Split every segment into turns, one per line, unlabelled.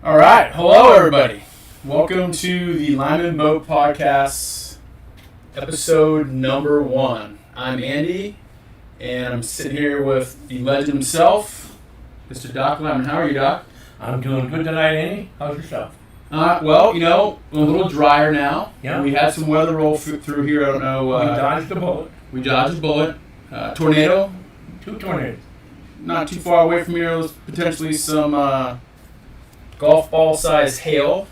All right. Hello, everybody. Welcome to the Lyman Boat Podcast, episode number 1. I'm Andy, and I'm sitting here with the legend himself, Mr. Doc Lyman. How are you, Doc?
I'm doing good tonight, Andy. How's yourself?
Well, a little drier now.
Yeah.
We had some weather roll through here. I don't know.
We dodged a bullet.
We dodged a bullet. Tornado.
2 tornadoes.
Not too far away from here. There's potentially some golf ball sized hail.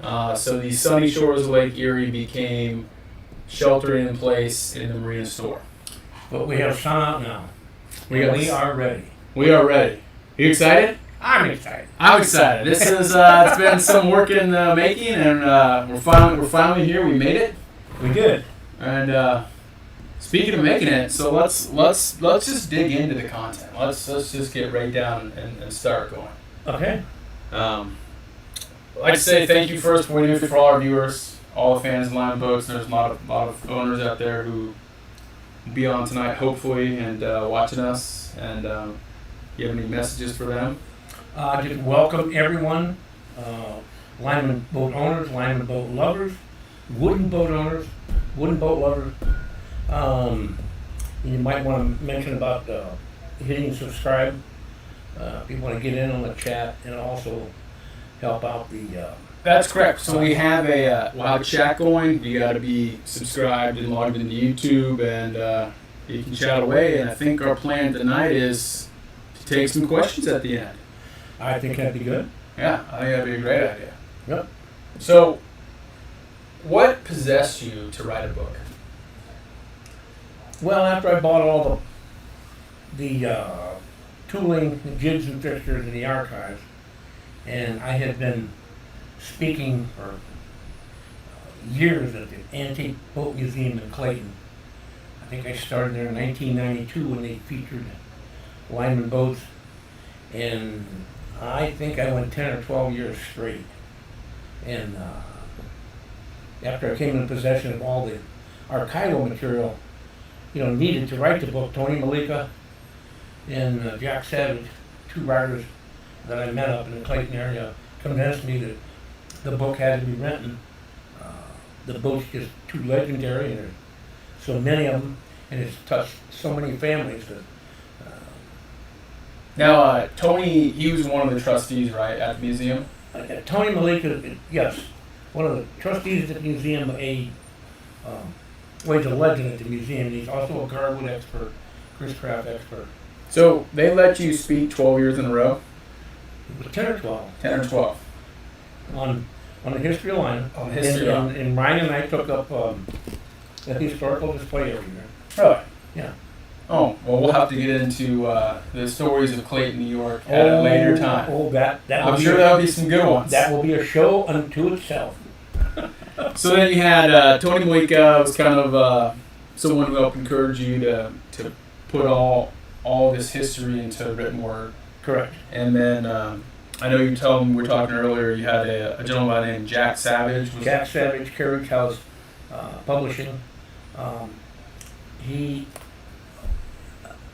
So the sunny shores of Lake Erie became sheltered in place in the marina store.
But we have sun out now.
We
are ready.
We are ready. You excited?
I'm excited.
I'm excited. This is it's been some work in the making, and we're finally here. We made it.
We did.
And speaking of making it, so let's just dig into the content. Let's just get right down and start going.
Okay.
I'd like to say thank you first for all our viewers, all the fans of Lyman Boats. There's a lot of owners out there who will be on tonight, hopefully, and watching us. And you have any messages for them?
Just welcome everyone, Lyman boat owners, Lyman boat lovers, wooden boat owners, wooden boat lovers. You might want to mention about hitting subscribe if you want to get in on the chat and also help out the.
That's correct. So we have we'll have a chat going. You got to be subscribed and logged into YouTube, and you can chat away. And I think our plan tonight is to take some questions at the end.
I think that'd be good.
Yeah, I think that'd be a great idea.
Yep.
So, what possessed you to write a book?
Well, after I bought all the tooling, the jigs and fixtures in the archives, and I had been speaking for years at the Antique Boat Museum in Clayton. I think I started there in 1992 when they featured Lyman boats, and I think I went 10 or 12 years straight. And after I came in possession of all the archival material, needed to write the book, Tony Malika and Jack Savage, 2 writers that I met up in the Clayton area, convinced me that the book had to be written. The boat's just too legendary, and there's so many of them, and it's touched so many families that.
Now, Tony, he was one of the trustees, right, at the museum?
Tony Malika, yes, one of the trustees at the museum, he's a legend at the museum. He's also a garwood expert, Chris Craft expert.
So they let you speak 12 years in a row?
It was 10 or 12.
10 or 12.
On the history of Lyman.
On the history of Lyman.
And Ryan and I took up the historical display every year.
Really?
Yeah.
Oh, well, we'll have to get into the stories of Clayton, New York at a later time. I'm sure that'll be some good ones.
That will be a show unto itself.
So then you had Tony Malika was kind of someone who helped encourage you to put all this history into written word.
Correct.
And then I know you told me, we were talking earlier, you had a gentleman by the name of Jack Savage.
Jack Savage, Carriage House Publishing. He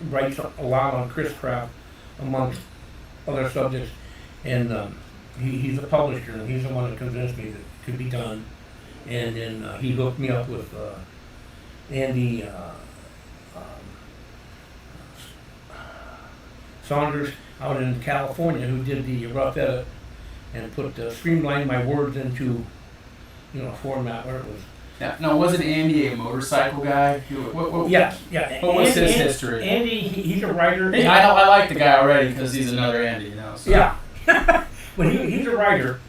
writes a lot on Chris Craft, amongst other subjects, and he's a publisher, and he's the one that convinced me that it could be done. And then he hooked me up with Andy Saunders out in California, who did the rough edit and streamlined my words into a format where it was.
Now, wasn't Andy a motorcycle guy?
Yeah.
What was his history?
Andy, he's a writer.
Hey, I like the guy already because he's another Andy, So.
Yeah. But he's a writer,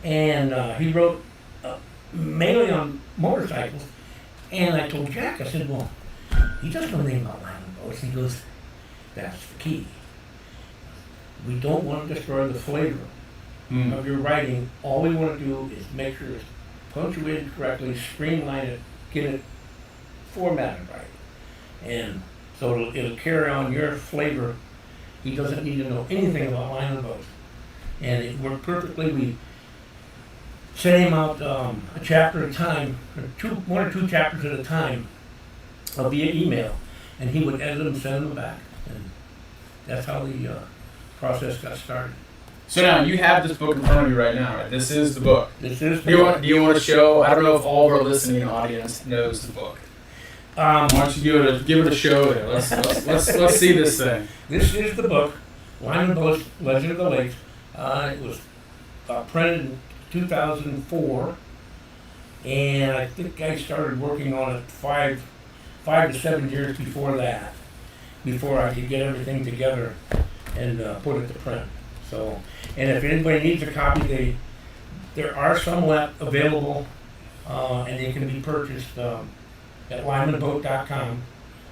and he wrote mainly on motorcycles. And I told Jack, I said, well, he doesn't know anything about Lyman boats. He goes, that's the key. We don't want to destroy the flavor of your writing. All we want to do is make sure it's punctuated correctly, streamline it, get it formatted right. And so it'll carry on your flavor. He doesn't need to know anything about Lyman boats. And it worked perfectly. We sent him out a chapter at a time, one or two chapters at a time via email. And he would edit them and send them back. And that's how the process got started.
So now you have this book in front of you right now, right? This is the book.
This is.
Do you want to show? I don't know if all of our listening audience knows the book. Why don't you give it a show there? Let's see this thing.
This is the book, Lyman Boat's Legend of the Lakes. It was printed in 2004, and I think I started working on it 5 to 7 years before that, before I could get everything together and put it to print. So, and if anybody needs a copy, there are some left available, and they can be purchased at lymanboat.com,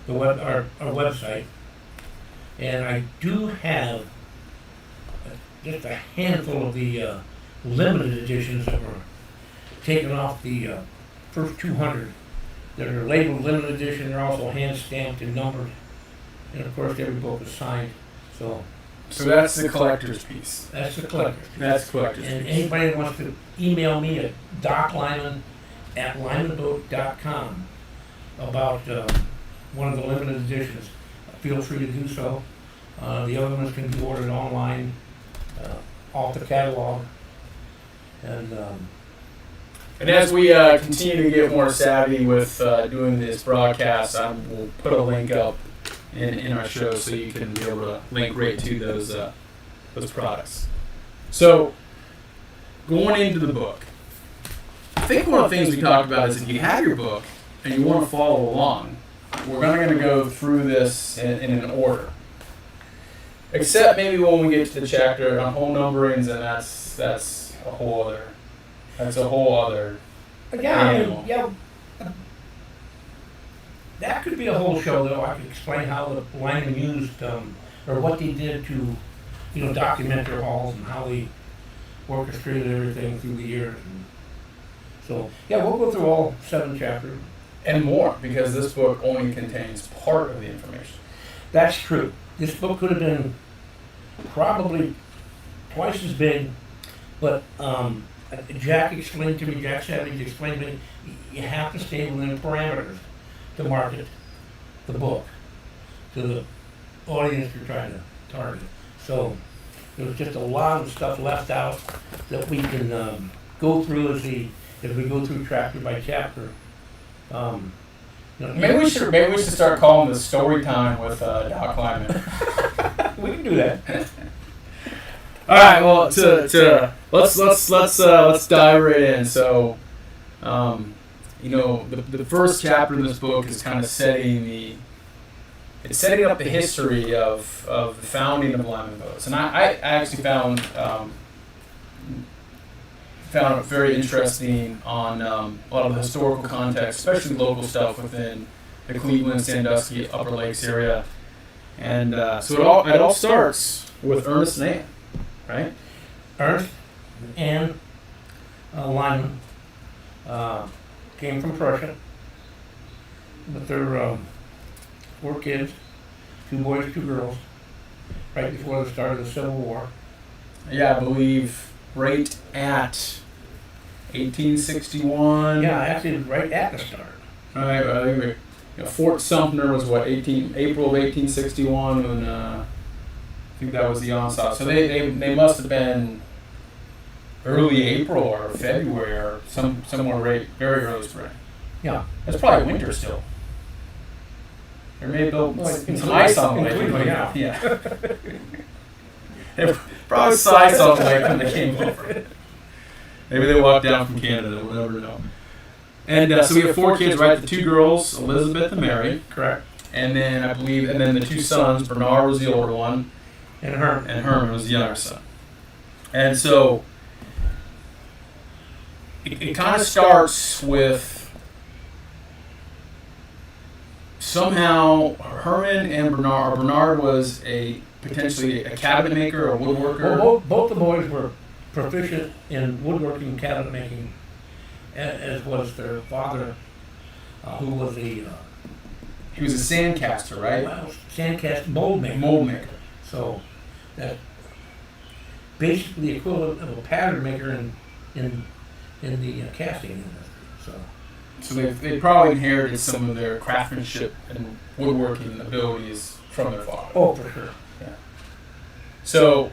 our website. And I do have just a handful of the limited editions that were taken off the first 200 that are labeled limited edition. They're also hand stamped and numbered, and of course every book is signed. So
that's the collector's piece.
That's the collector's piece.
That's collector's
And
piece.
anybody that wants to email me at doclyman@lymanboat.com about one of the limited editions, feel free to do so. The other ones can be ordered online, off the catalog. And
as we continue to get more savvy with doing this broadcast, we'll put a link up in our show so you can be able to link right to those products. So, going into the book, I think one of the things we talked about is if you have your book and you want to follow along, we're going to go through this in an order. Except maybe when we get to the chapter on whole numberings, and that's a whole other. That's a whole other animal.
That could be a whole show, though. I could explain how the Lyman used, or what they did to, document their hauls and how they orchestrated everything through the years. And so, we'll go through all 7 chapters.
And more, because this book only contains part of the information.
That's true. This book could have been probably twice as big, but Jack Savage explained to me, you have to stay within parameters to market the book to the audience you're trying to target. So there's just a lot of stuff left out that we can go through as we go through chapter by chapter.
Maybe we should start calling this story time with Doc Lyman.
We can do that.
All right. Well, let's dive right in. So, the first chapter in this book is kind of setting up the history of the founding of Lyman Boats, and I actually found it very interesting on a lot of the historical context, especially local stuff within the Cleveland, Sandusky, Upper Lakes area. And so it all starts with Ernest and Ann, right?
Ernest and Lyman came from Prussia with their 4 kids, 2 boys, 2 girls, right before the start of the Civil War.
Yeah, I believe right at 1861.
Yeah, actually right at the start.
All right, I think Fort Sumter was April of 1861 when I think that was the onslaught. So they must have been early April or February or somewhere very early spring.
Yeah,
that's probably winter still. There may have been some ice on the lake. Yeah. Probably some ice on the lake when they came over. Maybe they walked down from Canada. We'll never know. And so we have 4 kids, right? The 2 girls, Elizabeth and Mary.
Correct.
And then the 2 sons. Bernard was the older one,
and Herman
was the younger son. And so it kind of starts with somehow Herman and Bernard was potentially a cabinet maker or woodworker.
Well, both the boys were proficient in woodworking, cabinet making, as was their father, who was he
was a sandcaster, right?
Well, sandcaster, mold maker. So that basically the equivalent of a pattern maker in the casting industry. So
they probably inherited some of their craftsmanship and woodworking abilities from their father.
Oh, for sure.
Yeah. So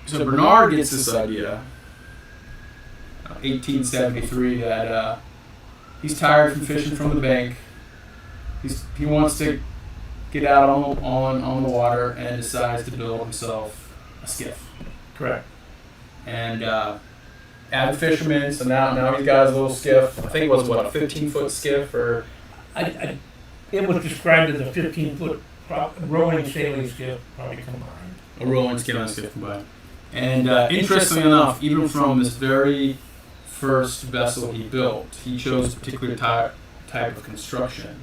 So Bernard gets this idea, 1873, that he's tired from fishing from the bank. He wants to get out on the water and decides to build himself a skiff.
Correct.
And avid fisherman, so now he's got his little skiff. I think it was, what, a 15-foot skiff? Or
it was described as a 15-foot rowing sailing skiff, probably combined.
A rolling sailing skiff combined. And interestingly enough, even from this very first vessel he built, he chose a particular type of construction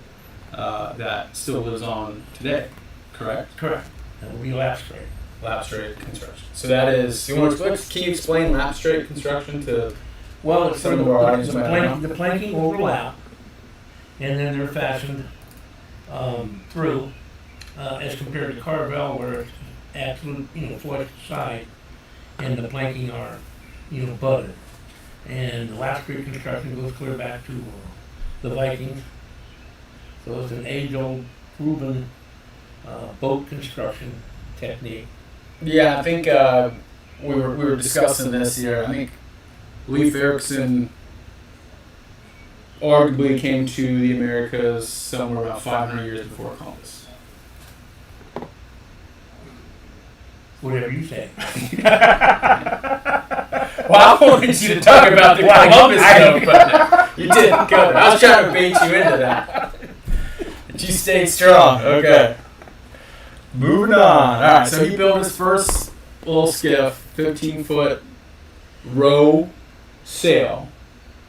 that still lives on today. Correct?
Correct. That would be lap straight.
Lap straight construction. So that is. Can you explain lap straight construction to?
Well, it's
some of our audience might not know.
The planking overlap, and then they're fastened through, as compared to Carvel, where it's absolute, flush side, and the planking are, butted. And the lap straight construction goes clear back to the Vikings. So it's an age-old, proven boat construction technique.
Yeah, I think we were discussing this here. I think Leif Erikson arguably came to the Americas somewhere about 500 years before Columbus.
Whatever you say.
Well, I wanted you to talk about the Columbus stuff, but you didn't go there. I was trying to bait you into that. But you stayed strong. Okay. Moving on. All right, so he built his first little skiff, 15-foot row sail.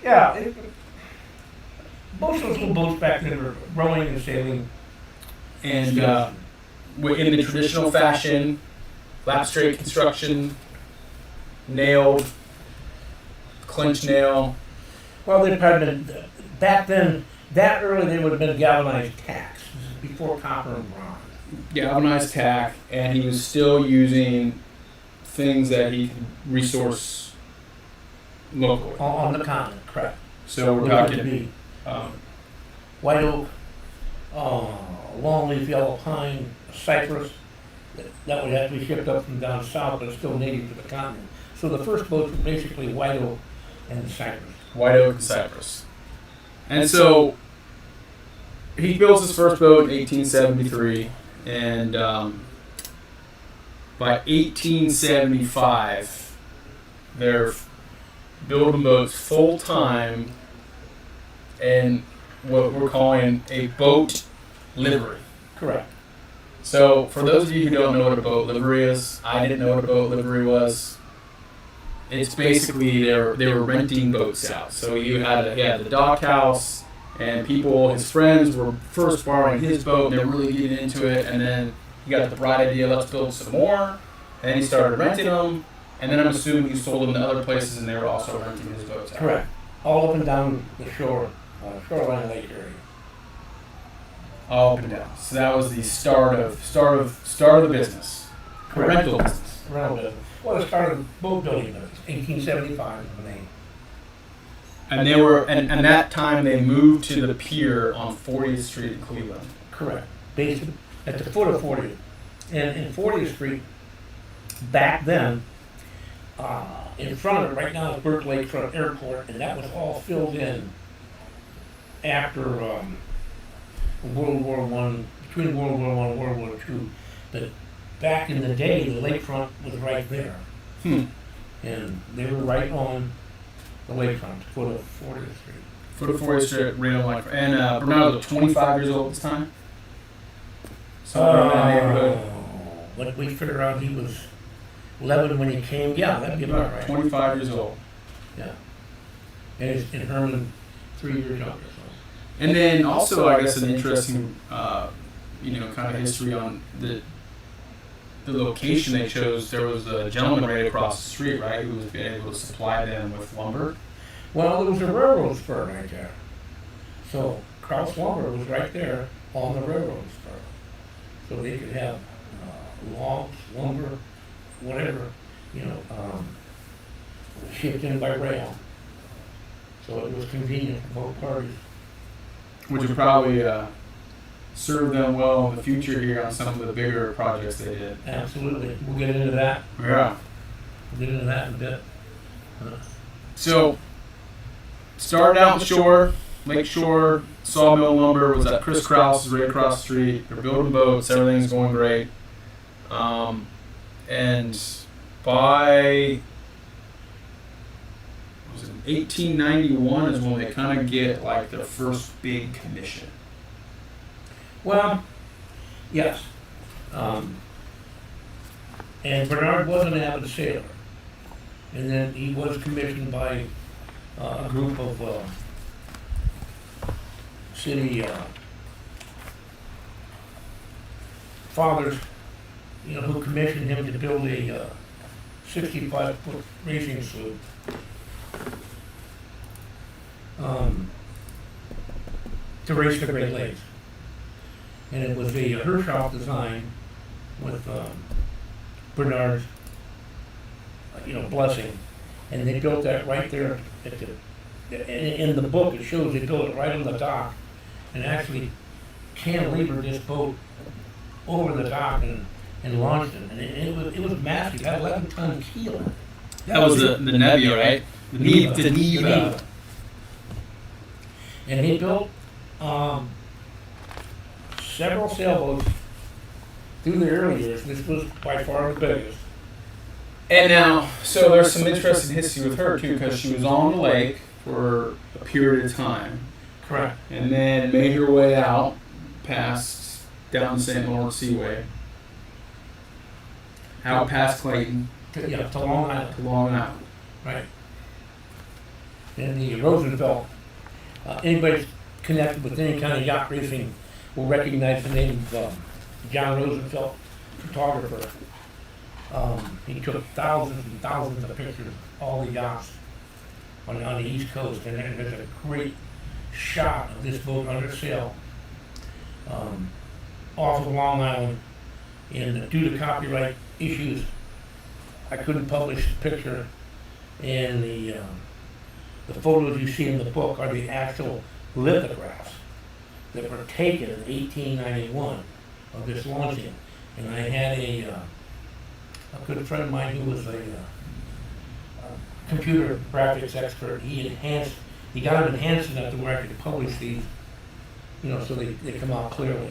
Yeah. Most of those little boats back then were rowing and sailing.
And in the traditional fashion, lap straight construction, nailed, clinch nail.
Well, they'd probably been, back then, that early they would have been galvanized tacks. This is before copper and bronze.
Galvanized tack, and he was still using things that he could resource locally.
On the continent, correct.
So we're talking
white oak, longleaf yellow pine, cypress. That would have to be shipped up from down south, but it's still native to the continent. So the first boats were basically white oak and cypress.
White oak and cypress. And so he builds his first boat in 1873, and by 1875, they're building boats full time in what we're calling a boat livery.
Correct.
So, for those of you who don't know what a boat livery is, I didn't know what a boat livery was. It's basically they were renting boats out. So he had the dock house, and his friends were first borrowing his boat, and they were really getting into it, and then he got the bright idea, let's build some more, and then he started renting them, and then I'm assuming he sold them to other places, and they were also renting his boats out.
Correct. All up and down the shoreline lake area.
All up and down. So that was the start of the business.
Correct.
Rental business.
Rental business. Well, it started boat building business, 1875 is the name.
And they were, and that time they moved to the pier on 40th Street in Cleveland.
Correct. Based at the foot of 40th. And in 40th Street, back then, in front of it, right now is Burke Lakefront Airport, and that was all filled in after World War I, between World War I and World War II. But back in the day, the lakefront was right there. And they were right on the lakefront, foot of 40th Street.
Foot of 40th Street, Reno Lakefront. And Bernard was 25 years old at this time? Somewhere in that neighborhood.
But we figure out he was 11 when he came. Yeah, that'd be about right.
25 years old.
Yeah. And Herman 3 years younger. So.
And then also, I guess, an interesting, kind of history on the location they chose. There was a gentleman right across the street, right, who was being able to supply them with lumber.
Well, there was a railroad spur right there. So Krause Lumber was right there on the railroad spur. So they could have logs, lumber, whatever, shipped in by rail. So it was convenient for both parties.
Which would probably serve them well in the future here on some of the bigger projects they did.
Absolutely. We'll get into that.
Yeah.
We'll get into that in a bit.
So, started out in the shore, Lake Shore, Sawmill Lumber was at Chris Krause's right across the street. They're building boats, everything's going great. And by 1891 is when they kind of get like their first big commission.
Well, yes. And Bernard was an avid sailor. And then he was commissioned by a group of city fathers, who commissioned him to build a 65-foot racing sloop. To race the Great Lakes. And it was a Herreshoff design with Bernard's, blessing. And they built that right there at in the book. It shows they built it right on the dock and actually cantilevered this boat over the dock and launched it. And it was massive. It had 11-ton keel.
That was the Nebula, right? The Neva.
And he built several sailboats through the early years. This was by far the biggest.
And now, so there's some interesting history with her too, because she was on the lake for a period of time.
Correct.
And then made her way out past down the St. Lawrence Seaway, out past Clayton,
To Long Island.
to Long Island.
Right. And the Roosevelt. Anybody connected with any kind of yacht racing will recognize the name of John Roosevelt, photographer. He took thousands and thousands of pictures of all the yachts on the East Coast, and there's a great shot of this boat under sail off of Long Island. And due to copyright issues, I couldn't publish the picture, and the photos you see in the book are the actual lithographs that were taken in 1891 of this launching. And I had a good friend of mine who was a computer graphics expert. He got them enhanced enough to where I could publish these, so they come out clearly.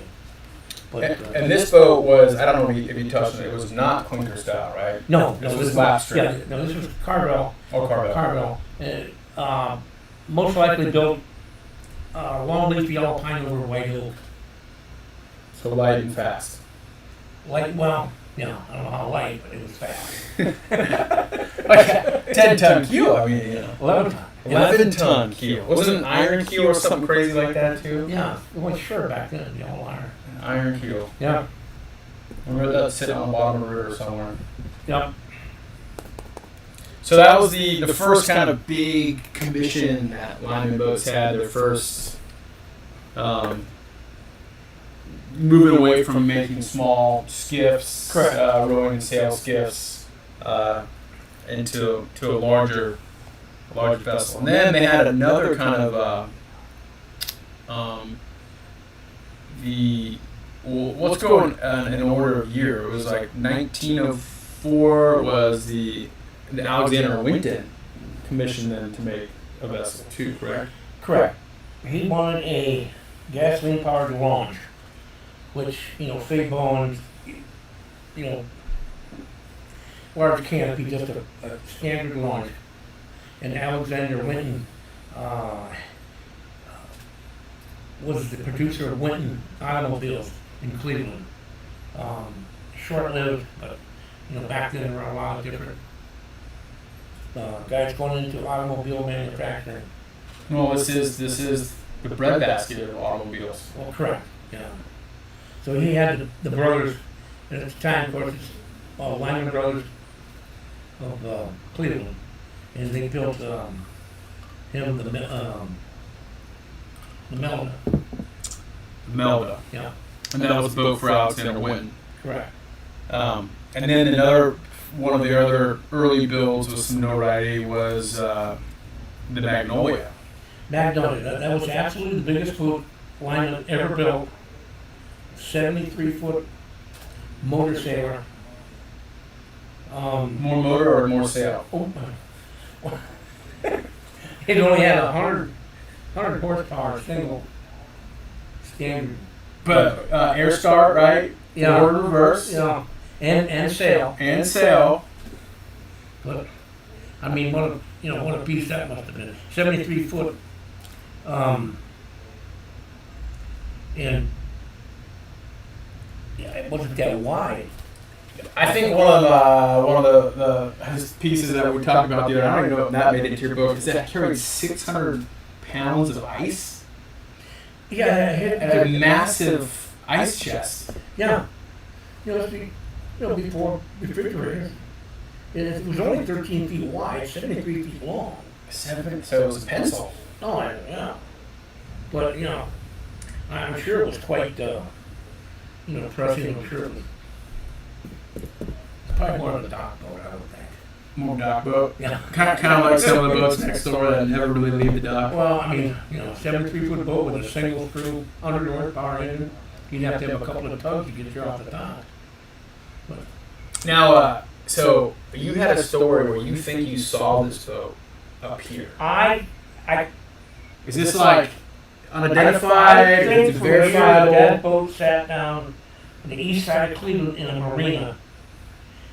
But,
and this boat was, I don't know if you touched it, it was not clinker style, right?
No,
this was lap strip.
Yeah, no, this was Carvel.
Oh, Carvel.
Carvel. Most likely built long leaf yellow pine over white oak.
So light and fast.
Light, well, I don't know how light, but it was fast.
Like a 10-ton keel,
11 ton.
11-ton keel. Wasn't it an iron keel or something crazy like that too?
Yeah, it was sure back then, all iron.
An iron keel.
Yeah.
I remember that sitting on the bottom of the river somewhere.
Yep.
So that was the first kind of big commission that Lyman boats had. Their first moving away from making small skiffs, rowing and sail skiffs, into a larger vessel. And then they had another kind of let's go in order of year. It was like 1904 was the Alexander Winton commissioned them to make a vessel too, correct?
Correct. He wanted a gasoline-powered launch, which, Faye Bowen's, large canopy, just a standard launch. And Alexander Winton was the producer of Winton automobiles in Cleveland. Short-lived, but, back then there were a lot of different guys going into automobile manufacturing.
Well, this is the breadbasket of automobiles.
Well, correct, yeah. So he had the brothers, and at the time, of course, it's Lyman brothers of Cleveland, and they built him the Melda.
Melda.
Yeah.
And that was the boat for Alexander Winton.
Correct.
And then one of the other early builds with some notoriety was the Magnolia.
Magnolia, that was absolutely the biggest boat Lyman ever built. 73-foot motor sailor.
More motor or more sail?
It only had 100 horsepower single standard.
But air start, right?
Yeah.
Forward and reverse.
Yeah. And sail.
And sail.
But I mean, what a piece that must have been. 73 foot. And yeah, it wasn't that wide.
I think one of the pieces that we talked about the other, I don't even know if that made it into your book, is that carried 600 pounds of ice.
Yeah,
And a massive ice chest.
Yeah. Before refrigerators. It was only 13 feet wide, 73 feet long.
So it was a pencil.
Oh, yeah. But, I'm sure it was quite, pressing. I'm sure it was probably more of a dock boat, I would think.
More dock boat?
Yeah.
Kind of like some of the boats next door that never really leave the dock.
Well, I mean, 73-foot boat with a single screw, 100 horsepower engine. You'd have to have a couple of tugs to get you off the dock. But
now, so you had a story where you think you saw this boat up here. Is this like unidentified? Is it verifiable?
That boat sat down on the east side of Cleveland in a marina.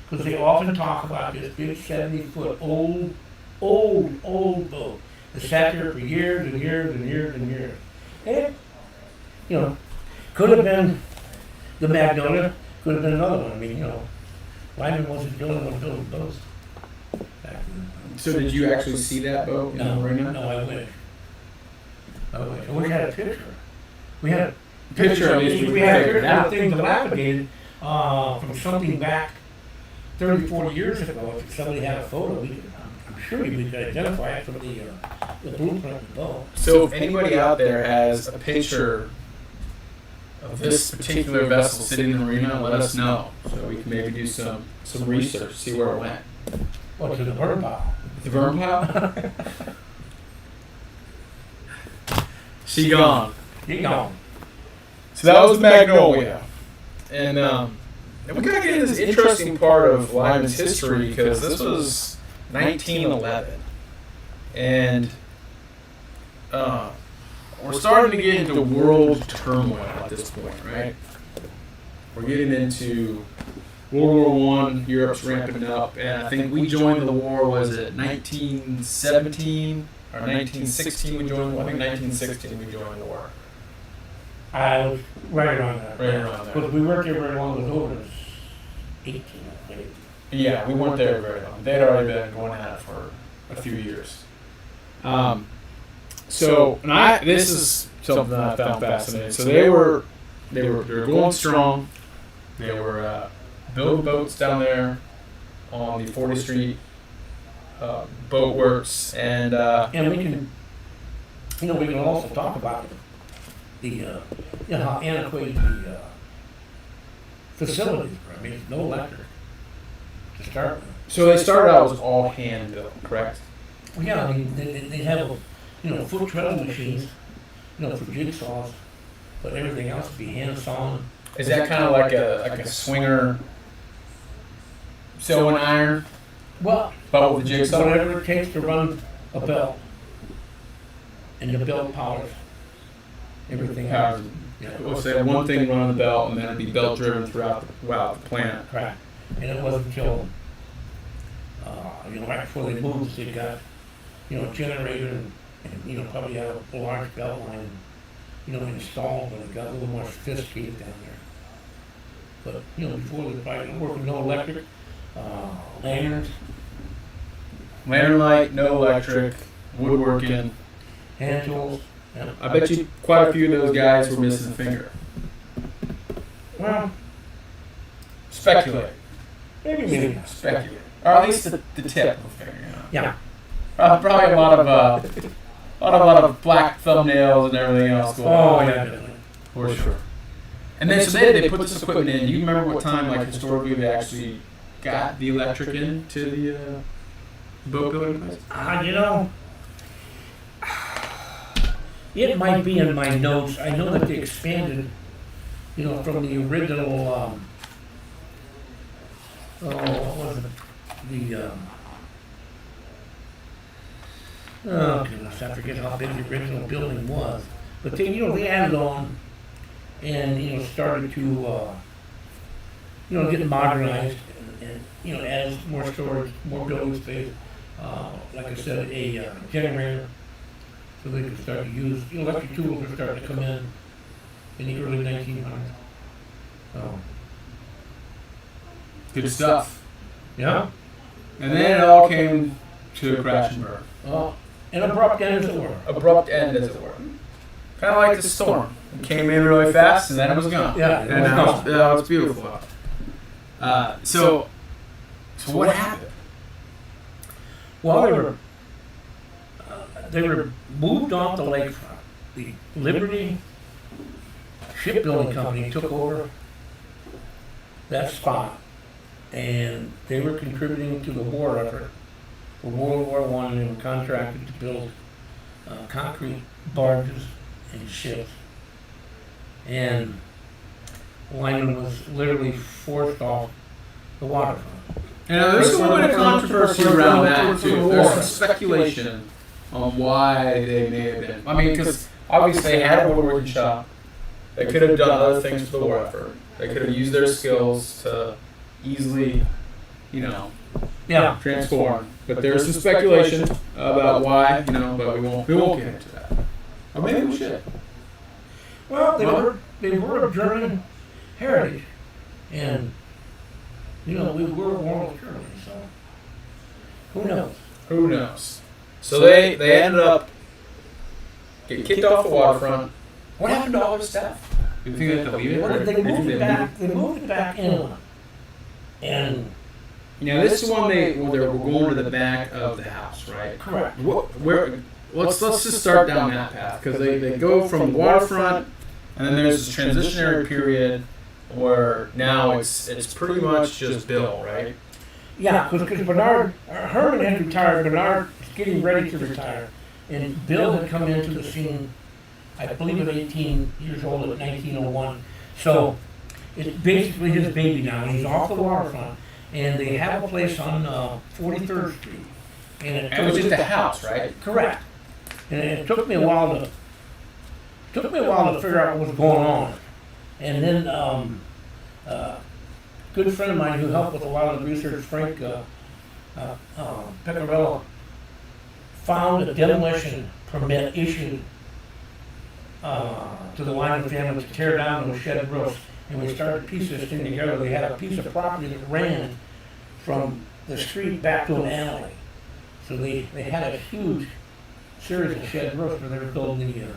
Because they often talk about this big 70-foot old boat that sat there for years and years and years and years. And it, could have been the Magnolia, could have been another one. I mean, Lyman wasn't the only one building boats back then.
So did you actually see that boat in the marina?
No, I wish. I wish I had a picture. We had a
Picture, at least
we had a picture of the thing dilapidated from something back 30, 40 years ago. If somebody had a photo, I'm sure we could identify it from the blueprint of the boat.
So if anybody out there has a picture of this particular vessel sitting in the marina, let us know so we can maybe do some research, see where it went.
What, to the burn pile?
The burn pile? She gone.
She gone.
So that was Magnolia. And we gotta get into this interesting part of Lyman's history because this was 1911. And we're starting to get into world turmoil at this point, right? We're getting into World War I, Europe's ramping up, and I think we joined the war, was it 1917 or 1916 we joined the war? I think 1916 we joined the war.
I was right around that.
Right around there.
Because we weren't there very long, it was over 18, maybe.
Yeah, we weren't there very long. They'd already been going at it for a few years. This is something that I found fascinating. So they were going strong. They were building boats down there on the 40th Street boat works, and
we can, we can also talk about the, how antiquated the facilities were. I mean, no electric to start with.
So they started out as all hand built, correct?
Well, yeah, I mean, they have, foot treadle machines, for jigsaws, but everything else would be hand sawn.
Is that kind of like a swinger sewing iron?
Well,
but with a jigsaw?
Whatever it takes to run a belt, and the belt powers everything else.
We'll say one thing run on the belt, and then it'd be belt driven throughout the plant.
Correct. And it wasn't until right before they moved, they got a generator and probably had a large belt line installed, but it got a little more sophisticated down there. But before they probably working no electric, lanterns,
lantern light, no electric, woodworking,
hand tools. Yeah.
I bet you quite a few of those guys were missing a finger.
Well,
speculate.
Maybe.
Speculate. Or at least the tip of the finger.
Yeah.
Probably a lot of black thumbnails and everything else going on.
Oh, yeah.
For sure. And then so they put this equipment in. Do you remember what time, like historically, they actually got the electric into the boat building place?
It might be in my notes. I know that they expanded, from the original, what was it? oh goodness, I forget how big the original building was, but they added on and started to get modernized and added more storage, more building space. Like I said, a generator, so they could start to use electric tools were starting to come in the early 1900s. So
Good stuff.
yeah,
And then it all came to a crash and burn.
an abrupt end, as it were.
Abrupt end, as it were. Kind of like the storm. It came in really fast and then it was gone.
Yeah,
And now it's beautiful. So what happened?
Well, they were moved off the lakefront. The Liberty Shipbuilding Company took over that spot, and they were contributing to the war effort for World War I, and they were contracted to build concrete barges and ships. And Lyman was literally forced off the waterfront.
And there's a little bit of controversy around that too. There's some speculation on why they may have been. I mean, because obviously they had a woodworking shop. They could have done other things for the war effort. They could have used their skills to easily, transform. But there's some speculation about why, but we won't get into that. Or maybe we should.
Well, they were of German heritage, and we were warm Germany, so who knows?
Who knows? So they ended up getting kicked off the waterfront. What happened to all their stuff? Do you think they had to leave it?
Well, they moved it back. They moved it back inland, and
this is one they were going to the back of the house, right?
correct.
Let's just start down that path because they go from the waterfront, and then there's this transitionary period where now it's pretty much just Bill, right?
Yeah, because Bernard Herman had retired. Bernard was getting ready to retire, and Bill had come into the scene, I believe, at 18 years old at 1901. So it's basically his baby now. He's off the waterfront, and they have a place on 43rd Street. And
it was just a house, right?
Correct. And it took me a while to figure out what was going on. And then a good friend of mine who helped with a lot of the research, Frank Pecorella, found a demolition permit issued to the Lyman family to tear down those shed roofs. And we started to piece this thing together. They had a piece of property that ran from the street back to an alley. So they had a huge series of shed roofs where they were building the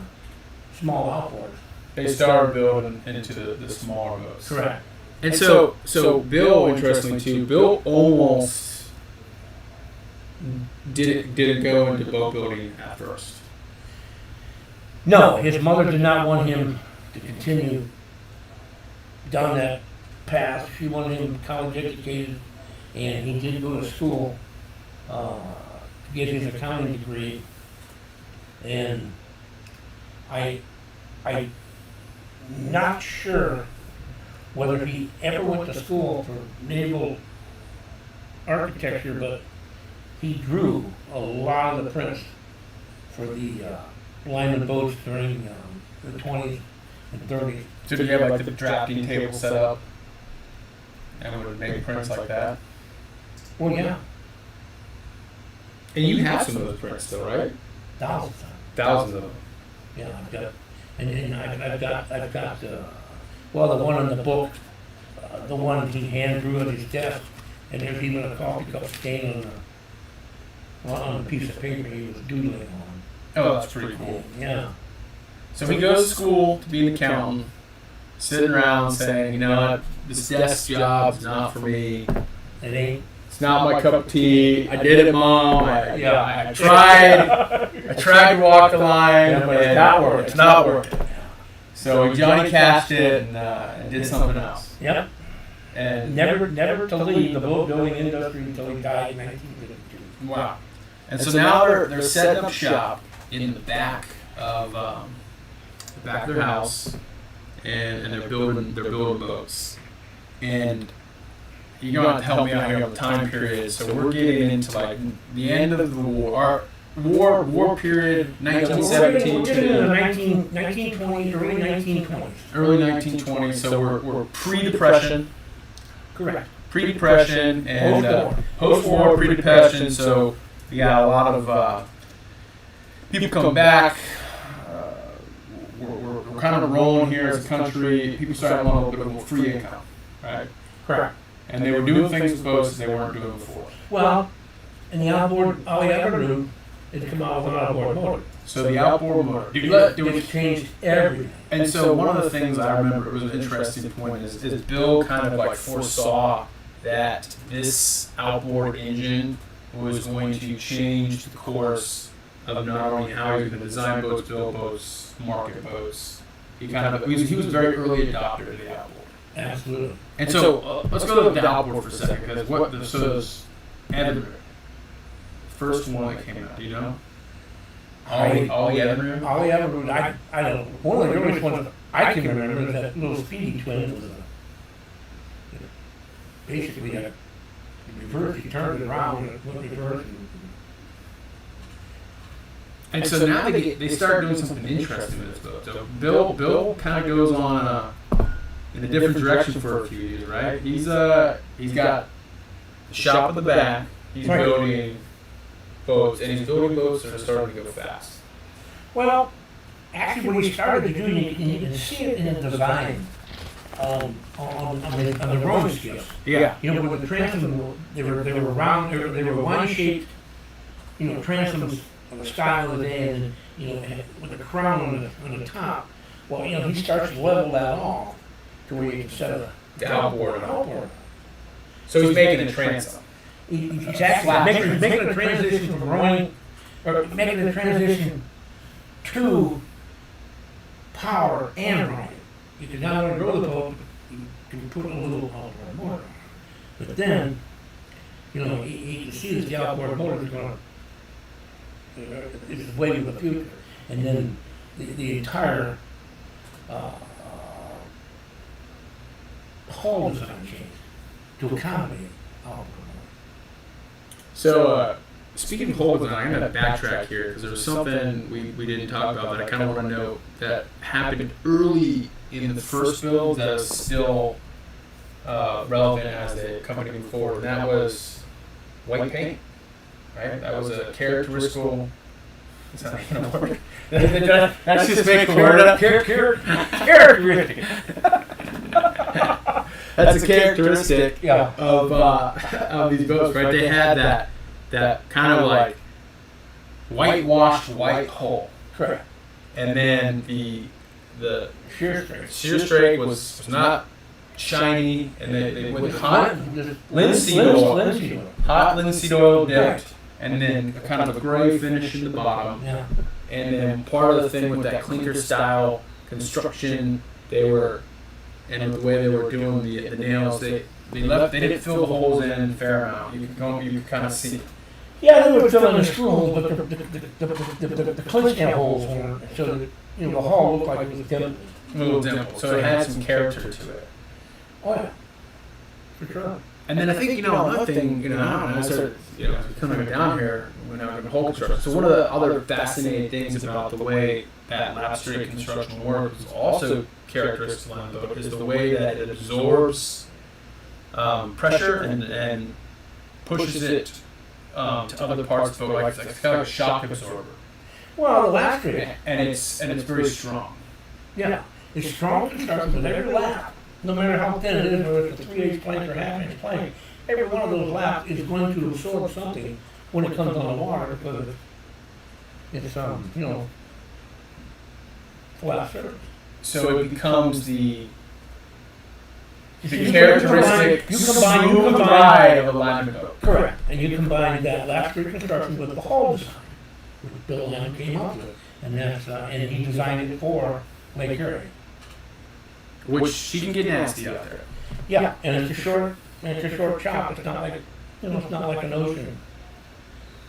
small outboards.
They started building into the smaller boats.
Correct.
And so Bill, interestingly too, Bill almost didn't go into boat building at first.
No, his mother did not want him to continue down that path. She wanted him college educated, and he did go to school to get his accounting degree. And I'm not sure whether he ever went to school for naval architecture, but he drew a lot of the prints for the Lyman boats during the 20s and 30s.
So did you have like the drafting table set up and would make prints like that?
Well, yeah,
And you have some of those prints still, right?
thousands of them.
Thousands of them.
Yeah, I've got, and I've got well, the one in the book, the one he hand drew at his desk, and there's even a coffee cup stain on the piece of paper he was doodling on.
Oh, that's pretty cool.
Yeah.
So he goes to school to be an accountant, sitting around saying, you know what, this desk job's not for me.
It ain't.
It's not my cup of tea. I did it, Mom. I tried to walk the line, but it's not working. It's not working. So Johnny cashed it and did something else.
Yep.
And
Never to leave the boat building industry until he died in 1952.
wow. And so now they're setting up shop in the back of their house, and they're building boats. And you're going to help me out here on the time period. So we're getting into like the end of the war. Our war period, 1917
we're getting into the 1920s, early 1920s.
Early 1920s. So we're pre-depression.
Correct.
Pre-depression and post-war, pre-depression. So we got a lot of people come back. We're kind of rolling here as a country. People started wanting a little bit of a free income, right?
Correct.
And they were doing things with boats that they weren't doing before.
Well, and the outboard, all you ever do is come out with an outboard motor.
So the outboard motor,
It changed everything.
and so one of the things I remember, it was an interesting point, is Bill kind of like foresaw that this outboard engine was going to change the course of not only how he was going to design boats, build boats, market boats. He was a very early adopter of the outboard.
Absolutely.
And so let's go to the outboard for a second, because this Evan, first one that came out, do you know? Ollie Evan.
Ollie Evan, I don't know. One of the earliest ones I can remember is that little speedy twin was basically a reverse. He turned it around and it went reverse.
And so now they start doing something interesting with this boat. So Bill kind of goes on in a different direction for a few years, right? He's got the shop at the back. He's building boats, and he's building boats that are starting to go fast.
Well, actually, what he started to do, you can see it in the design on the rowing scales.
Yeah.
You know, with the transoms, they were round, they were wine-shaped, you know, transoms of the style of the day, and you know, with the crown on the top. Well, you know, he starts to level that off to where you can set
The outboard.
outboard.
So he's making a transom.
He's actually making a transition from rowing, or making a transition to power and rowing. You can not only row the boat, you can put a little outboard motor. But then, you know, you can see that the outboard motor is going to, it's way in the future. And then the entire hull design changed to accommodate outboard motor.
So, speaking of hull design, I'm going to backtrack here because there was something we didn't talk about that I kind of want to note that happened early in the first build that is still relevant as the company moved forward. And that was white paint, right? That was a characteristical. It's not even a word. That's just making a word up. Characteristic. That's a characteristic of these boats, right? They had that kind of like whitewashed white hull.
Correct.
And then the
Shear
strake was not shiny, and they went hot linseed oil, hot linseed oil dipped, and then kind of a gray finish in the bottom.
Yeah.
And then part of the thing with that clinker style construction, they were, and with the way they were doing the nails, they didn't fill the holes in a fair amount. You could kind of see.
Yeah, they were filling the screw holes, but the clinch nail holes weren't, so that, you know, the hull looked like it was dimpled.
A little dimple, so it had some character to it.
Oh yeah, for sure.
And then I think, another thing, I started, coming down here when I was in hull construction. So one of the other fascinating things about the way that lap straight construction works, is also characteristic of the boat, is the way that it absorbs pressure and pushes it to other parts of the boat, like it's kind of like a shock absorber.
Well, the lap straight,
And it's very strong.
yeah, it's strong construction, but every lap, no matter how thin it is, whether it's a 3/8 plank or half-inch plank, every one of those laps is going to absorb something when it comes on the water, because it's flat surface.
So it becomes the characteristic smooth ride of a Lyman boat.
Correct. And you combine that lap straight construction with the hull design, which Bill Lyman came up with, and that's and he designed it for Lake Erie.
Which she can get nasty out there.
Yeah, and it's a short chop. It's not like it's not like an ocean.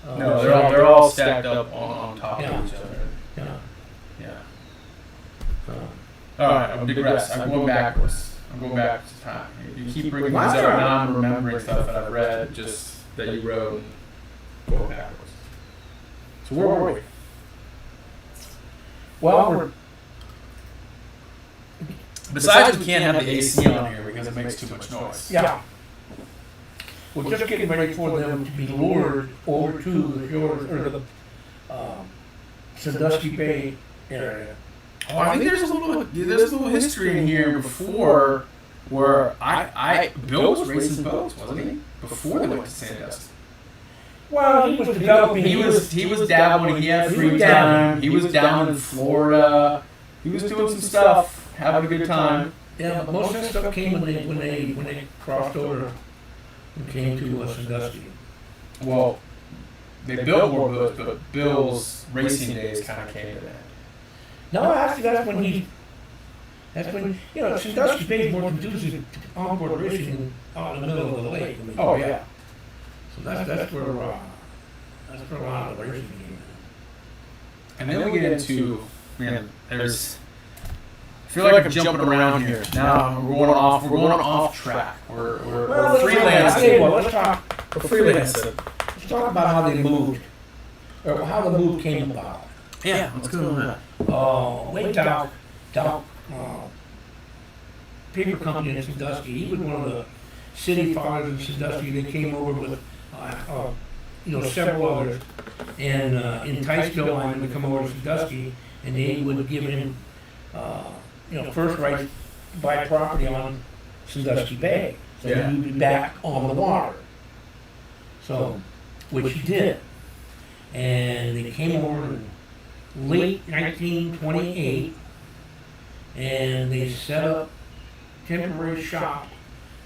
No, they're all stacked up on top of each other.
Yeah.
Yeah. All right, I'm digress. I'm going backwards. I'm going back to time. You keep bringing these up, now I'm remembering stuff that I've read, just that you wrote, and going backwards. So where were we?
Well,
Besides, we can't have the AC on here because it makes too much noise.
yeah. We're just getting ready for them to be lured over to the shores, or the Sandusky Bay area.
Oh, I think there's a little history in here before where Bill was racing boats, wasn't he? Before they went to Sandusky.
Well, he was developing.
He was dabbling. He had free time. He was down in Florida. He was doing some stuff, having a good time.
Yeah, but most of that stuff came when they crossed over and came to Sandusky.
Well, they built more boats, but Bill's racing days kind of came to that.
No, actually, that's when Sandusky Bay is more conducive to onboard racing out in the middle of the lake. I mean,
Oh yeah.
So that's where a lot of the racing came
And then we get into, man, there's. I feel like I'm jumping around here. Now we're going off track. We're freelancing.
Let's talk about how they moved, or how the move came about.
Yeah, let's go on that.
Wade Dow, paper company in Sandusky. He was one of the city fathers in Sandusky. They came over with, several others, and enticed Bill Lyman to come over to Sandusky, and they would give him, first right to buy property on Sandusky Bay. So he would be back on the water. So, which he did, and they came over in late 1928, and they set up temporary shop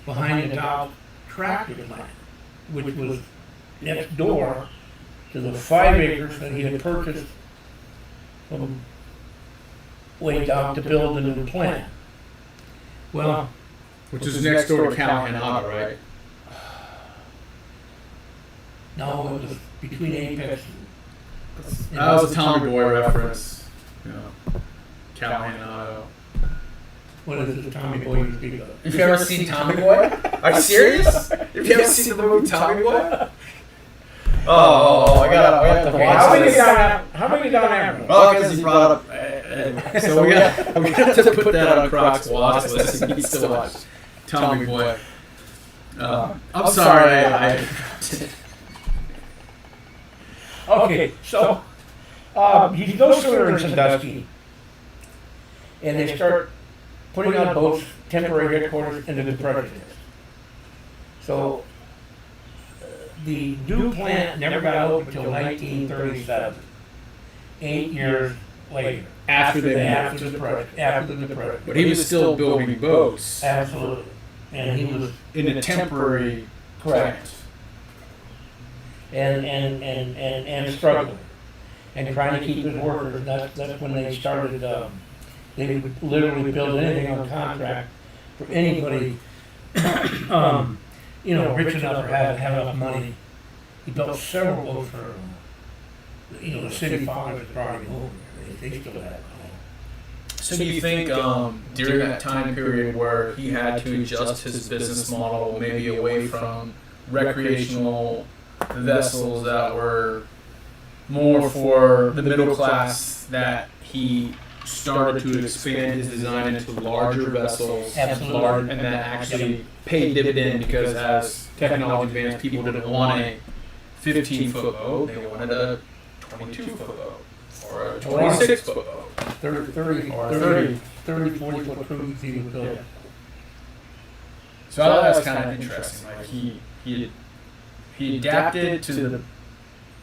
behind the Dow tractor plant, which was next door to the 5 acres that he had purchased from Wade Dow to build the new plant. Well,
which is next door to Callahan Auto, right?
No, it was between Apex and
That was a Tommy Boy reference. Callahan Auto.
what is it, Tommy Boy you speak of?
You've ever seen Tommy Boy? Are you serious? Have you ever seen the movie Tommy Boy? Oh, I got to watch
How many down there?
Well, because he brought up. So we got to put that on Croc's watch list. He needs to watch Tommy Boy. I'm sorry.
Okay, so he goes through in Sandusky, and they start putting out boats, temporary headquarters, into the prejudice. So the new plant never got open until 1937, 8 years later. After the depression.
But he was still building boats.
Absolutely, and he was
in a temporary plant.
And struggling, and trying to keep his workers. That's when they started. They would literally build anything on contract for anybody, rich enough or have enough money. He built several boats for, the city fathers brought him over. They still had money.
So do you think during that time period where he had to adjust his business model maybe away from recreational vessels that were more for the middle class, that he started to expand his design into larger vessels,
Absolutely.
and that actually paid dividend, because as technology advanced, people didn't want a 15-foot boat, they wanted a 22-foot boat or a 26-foot boat.
30, 40-foot cruise he would build.
So I thought that was kind of interesting. Like he adapted to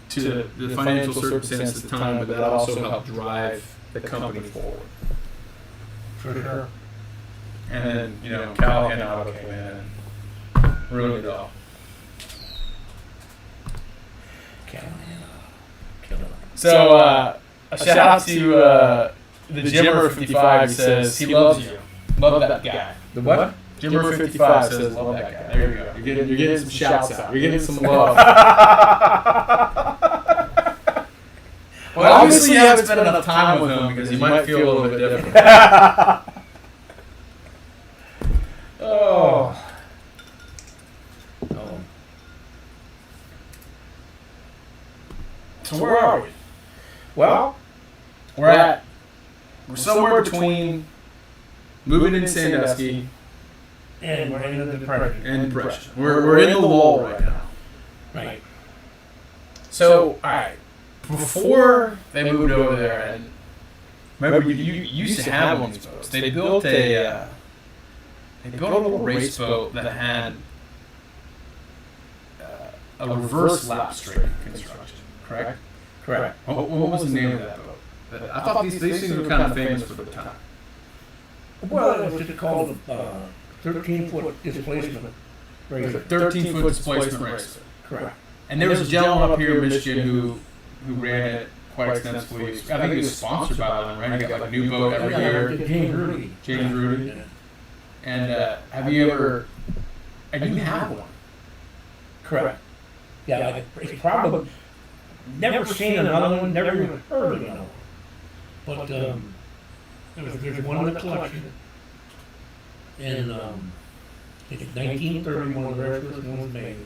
the financial circumstances at the time, but that also helped drive the company forward.
For sure.
And then Callahan Auto came in and ruined it all. So a shout out to the Jimmer 55 says he loves you. Love that guy.
The what?
Jimmer 55 says love that guy. There you go. You're getting some shouts out. You're getting some love. Well, obviously you haven't spent enough time with him, because you might feel a little bit different. So where are we?
Well,
We're somewhere between moving into Sandusky
and we're in the depression.
and depression. We're in the lull right now.
Right.
So, all right, before they moved over there, and remember you used to have one of these boats. They built a little race boat that had a reverse lap straight construction. Correct.
Correct.
What was the name of that boat? I thought these things were kind of famous for the time.
Well, it was just called 13-foot displacement racer.
13-foot displacement racer.
Correct.
And there was a gentleman up here in Michigan who ran it quite extensively. I think he was sponsored by Lyman, right? He got like a new boat every year. James Rudy.
Yeah.
And have you ever? And you have one.
Correct. Yeah, like, it's probably never seen another one, never even heard of another one. But there's one in the collection, and it's 1930 when the very first one was made,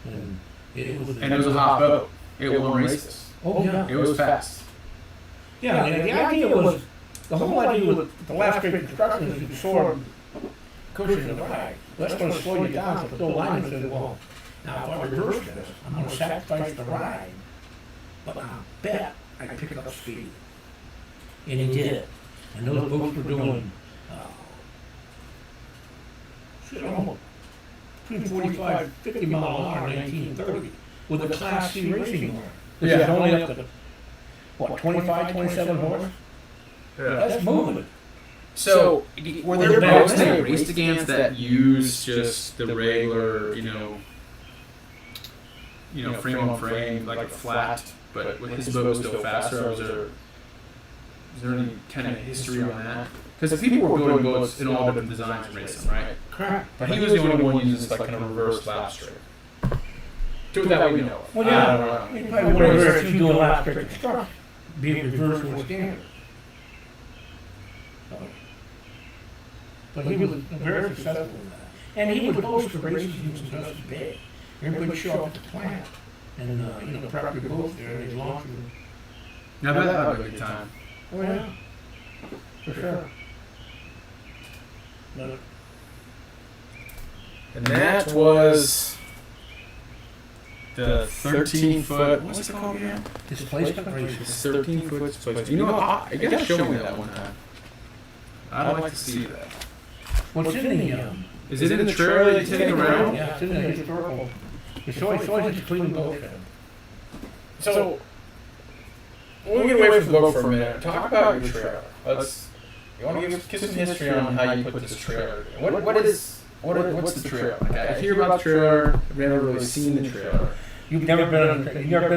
and it was
a hot boat. It won races.
Oh yeah,
It was fast.
yeah. And the idea was the whole idea with the last great construction is to soar cushion the ride. That's going to slow you down. So Bill Lyman said, well, now if I reverse this, I'm going to sacrifice the ride, but I bet I can pick up speed. And he did. And those boats were doing almost between 45, 50 mile an hour in 1930 with a Class C racing motor. Which is only up to, what, 25, 27 horse?
Yeah.
That's moving.
So were there boats that you raced against that used just the regular, frame on frame, like a flat, but with his boat was still faster? Or is there any kind of history on that? Because people were building boats in all different designs and racing, right?
Correct.
But he was the only one using this like kind of reverse lap straight. Do it that way we know.
Well, yeah.
I don't know.
You probably would have if you do a lap straight construction, be a reverse or standard. But he was very successful in that. And he would host the races using Dusty Bay. Everybody would show up at the plant and, prep your boat there and they'd launch them.
Now that would be a good time.
Oh, yeah. For sure. But,
And that was the 13-foot. What's it called again?
displacement races.
It's 13-foot displacement. You know what? You gotta show me that one time. I'd like to see that.
What's in the,
Is it in the trailer they take around?
Yeah, it's in the historical. It's always a clean boat shed.
So, we'll get away from the boat for a minute. Talk about your trailer. You want to give some history on how you put this trailer together. What's the trailer? Like, I hear about the trailer. I've never really seen the trailer.
You've never been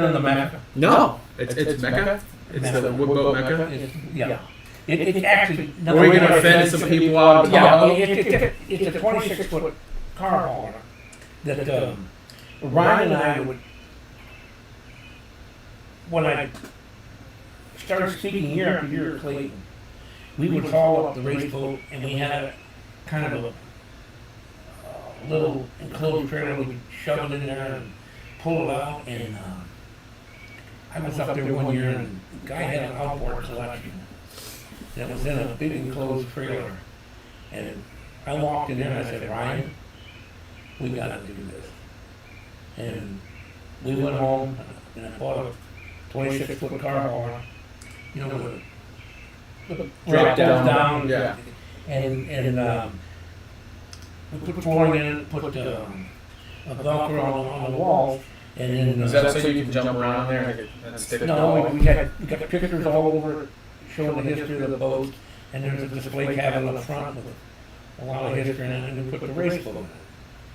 on the Mecca?
No. It's Mecca? It's the wood boat Mecca?
Yeah. It's actually.
Are we going to offend some people out of the
Yeah,
bottom?
it's a 26-foot car hauler that Ryan and I would, when I started speaking year after year at Clayton, we would haul up the race boat and we had a kind of a little enclosed trailer. We would shove it in there and pull it out. And I was up there one year and the guy had an outboard collection that was in a big enclosed trailer. And I walked in there and I said, Ryan, we got to do this. And we went home and I bought a 26-foot car hauler, with a
Drop down.
down. And we put flooring in it, put a Velcro on the walls, and then
Is that so you can jump around there and stick it
no, we got pictures all over it showing the history of the boat, and there's a display cabin on the front with a lot of history in it, and we put the race boat in it.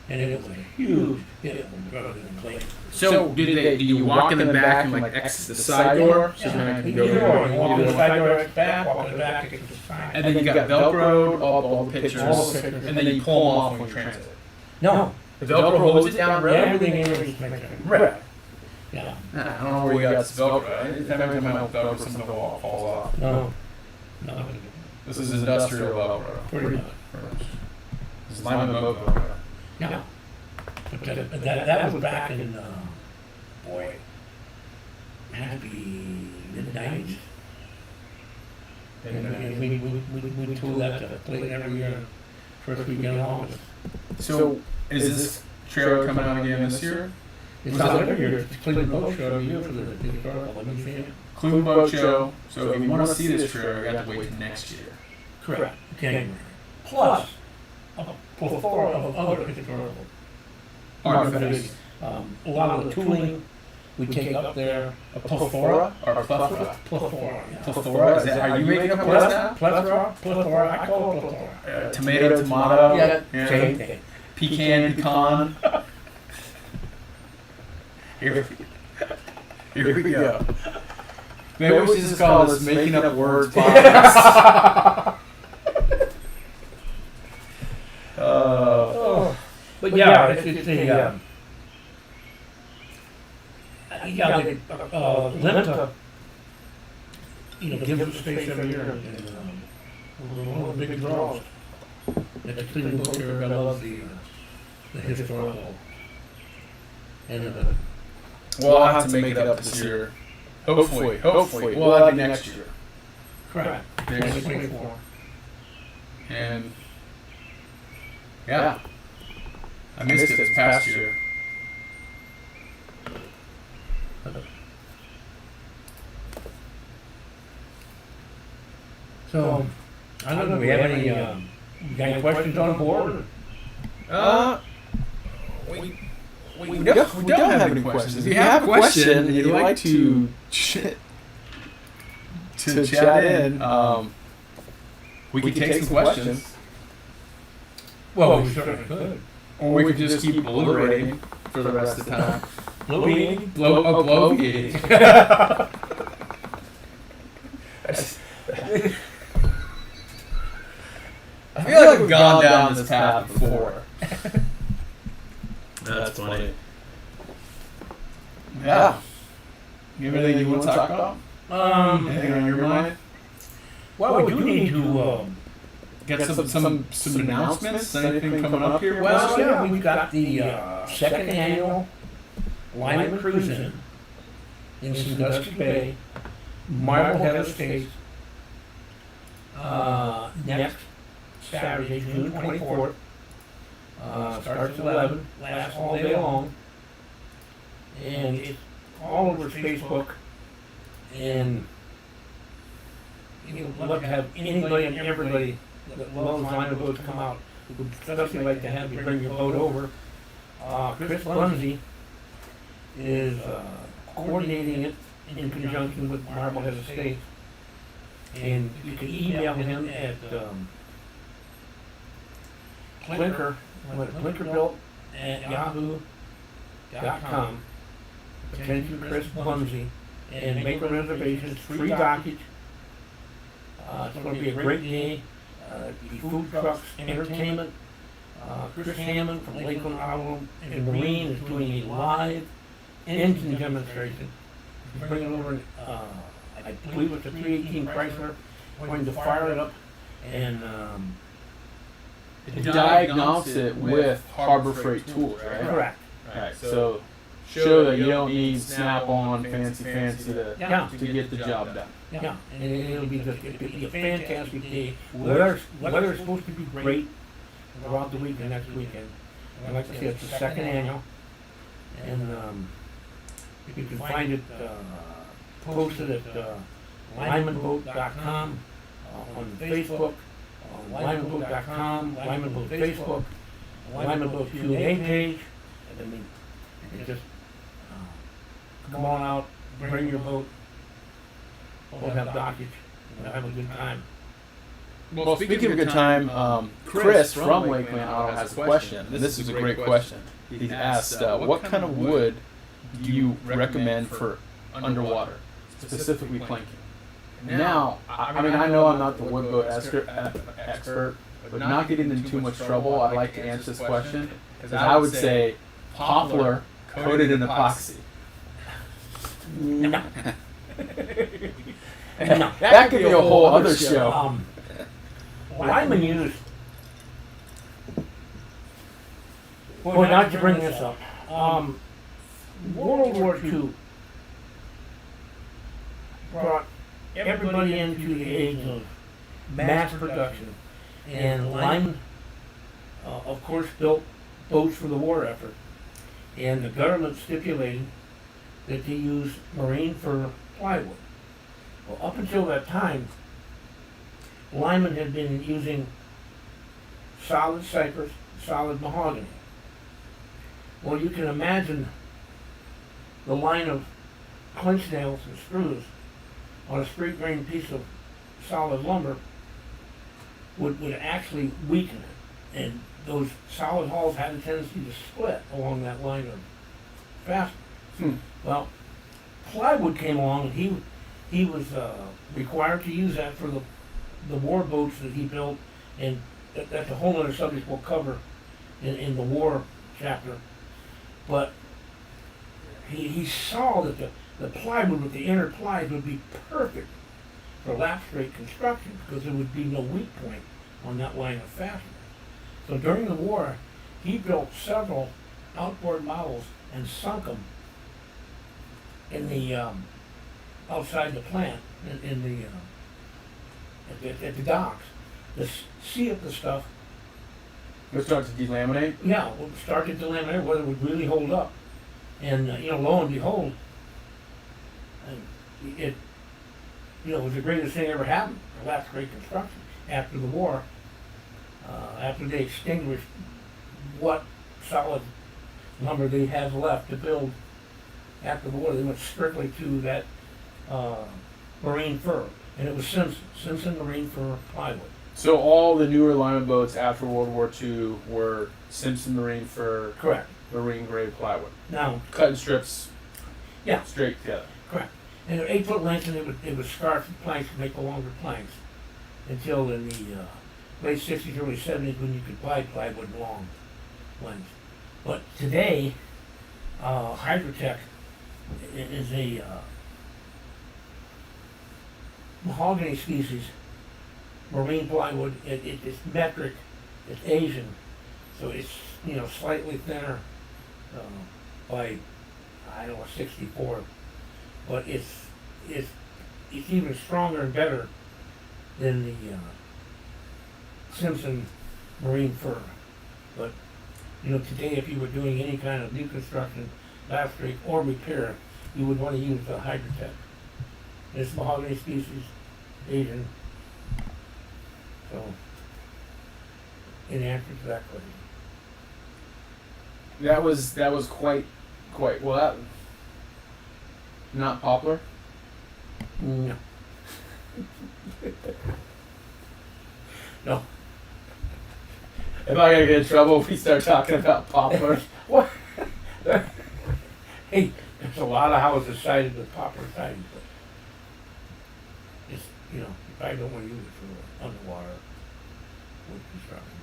And it was a huge hit rather than Clayton.
So, do you walk in the back and like exit the side door? So then you can
You walk in the
go
side door at the back, walk in the back, exit the side.
and then you got Velcro, all the pictures,
All the pictures.
and then you pull them off when you transit.
No,
The Velcro holds it down, really?
everything in it is made.
Right.
Yeah.
I don't know where you got this Velcro. Every time my Velcro, something falls off.
No.
This is industrial Velcro.
Pretty much.
This is Lyman boat Velcro.
Yeah. But that was back in, boy, Has to be mid-90s. And we tool that to play every year, first weekend in August.
So, is this trailer coming out again this year?
It's not every year, it's Cleveland Boat Show every year for the historical Lymon Museum.
Cleveland Boat Show. So if you want to see this trailer, you have to wait till next year.
Correct. January. Plus, a plethora of other historical artifacts. A lot of the tooling we take up there. A plethora?
Or plethora?
Plethora, yeah.
Plethora? Is that, are you making up words now?
Plethora, I call it plethora.
Tomato.
Yeah, same thing.
Pecan. Here we go. Maybe we should just call this Making Up Words podcast.
But yeah, it's a Lymon, gives us space every year, and one of the big draws. At the Cleveland Boat Show, I love the historical. And
We'll have to make it up this year. Hopefully. We'll have it next year.
correct. 2024.
And yeah, I missed it this past year.
So, I don't know, do we have any, you got any questions on board?
We don't have any questions. If you have a question and you'd like to chat in, we can take some questions.
Well, we certainly could.
Or we could just keep deliberating for the rest of the time.
Bloviating?
Bloviating. I feel like we've gone down this path before. That's funny. Yeah. You have anything you want to talk about? Anything on your mind?
Well, we do need to
Get some announcements? Anything coming up here?
well, yeah, we've got the second annual Lyman Cruise in Sandusky Bay, Marblehead Estates, next Saturday, June 24th. Starts at 11, lasts all day long, and it's all over Facebook, and we'd love to have anybody and everybody that loves Lyman boats come out. We would especially like to have you bring your boat over. Chris Lindsay is coordinating it in conjunction with Marblehead Estates, and you can email him at Blinkerbuilt at yahoo.com. Attention Chris Bunzy, and make a reservation. It's free dockage. It's going to be a great day. Be food trucks, entertainment. Chris Hammond from Lakeland Auto and Marine is doing a live engine demonstration. He's bringing over, I believe it's a 318 Chrysler, going to fire it up and
Diagnose it with Harbor Freight tools, right?
correct.
Right. So show that you don't need Snap-on, fancy to get the job done.
Yeah, and it'll be a fantastic day. Weather's supposed to be great throughout the week and next weekend. And like I said, it's the second annual, and you can find it posted at lymanboat.com, on Facebook, on lymanboat.com, Lymanboat Facebook, Lymanboat Q&A page. I mean, you just come on out, bring your boat. We'll have dockage. We'll have a good time.
Well, speaking of a good time, Chris from Lakeland Auto has a question, and this is a great question. He asked, what kind of wood do you recommend for underwater, specifically planking? Now, I mean, I know I'm not the wood boat expert, but not getting into too much trouble, I'd like to answer this question, because I would say poplar coated in epoxy.
No.
No. That could be a whole other show.
Lyman used. Boy, now that you bring this up, World War II, brought everybody into the age of mass production. And Lyman, of course, built boats for the war effort. And the government stipulated that they use marine fir plywood. Well, up until that time, Lyman had been using solid cypress, solid mahogany. Well, you can imagine the line of clinch nails and screws on a straight grain piece of solid lumber would actually weaken it. And those solid hulls had a tendency to split along that line of fasteners. Well, plywood came along, and he was required to use that for the war boats that he built, and that's a whole other subject we'll cover in the war chapter. But he saw that the plywood with the inner plies would be perfect for lap straight construction because there would be no weak point on that line of fasteners. So during the war, he built several outboard models and sunk them in the outside the plant in the at the docks to see if the stuff
We'll start to delaminate.
would start to delaminate, whether it would really hold up. And lo and behold, it was the greatest thing ever happened for lap straight construction after the war. After they extinguished what solid lumber they had left to build after the war, they went strictly to that marine fir, and it was Simpson marine fir plywood.
So all the newer Lyman boats after World War II were Simpson marine fir,
Correct.
marine grade plywood,
Now,
cut in strips,
Yeah.
straight together.
correct. And they're 8 foot lengths, and it was scarfed with planks to make the longer planks until in the late 60s, early 70s when you could buy plywood long lengths. But today, Hydrotech is a mahogany species, marine plywood. It's metric, it's Asian, so it's slightly thinner by 64, but it's even stronger and better than the Simpson marine fir. But today, if you were doing any kind of new construction, lap straight or repair, you would want to use the Hydrotech. It's mahogany species, Asian. So, in answer to that question.
That was quite well. That not poplar.
No. No.
Am I gonna get in trouble if we start talking about poplar?
What? Hey, there's a lot of houses sided with poplar siding, but it's, you probably don't want to use it for underwater wood construction.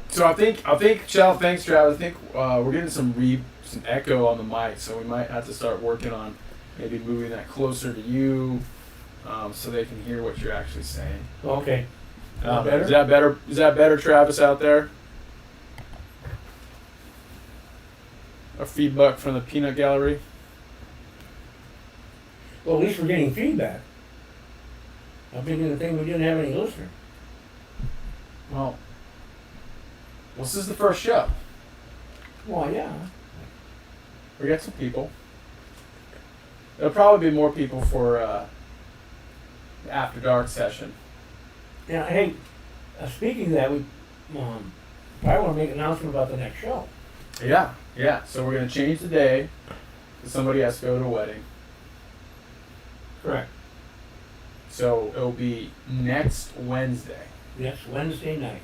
So I think, Shell, thanks, Travis. I think we're getting some echo on the mic, so we might have to start working on maybe moving that closer to you, so they can hear what you're actually saying.
Okay.
Is that better? Is that better, Travis, out there? A feedback from the peanut gallery.
Well, at least we're getting feedback. I'm thinking the thing we didn't have any listener.
Well, this is the first show.
Well, yeah.
We got some people. There'll probably be more people for the after dark session.
Yeah. Hey, speaking of that, we probably want to make an announcement about the next show.
Yeah. So we're gonna change the day. Somebody has to go to a wedding.
Correct.
So it'll be next Wednesday.
Next Wednesday night.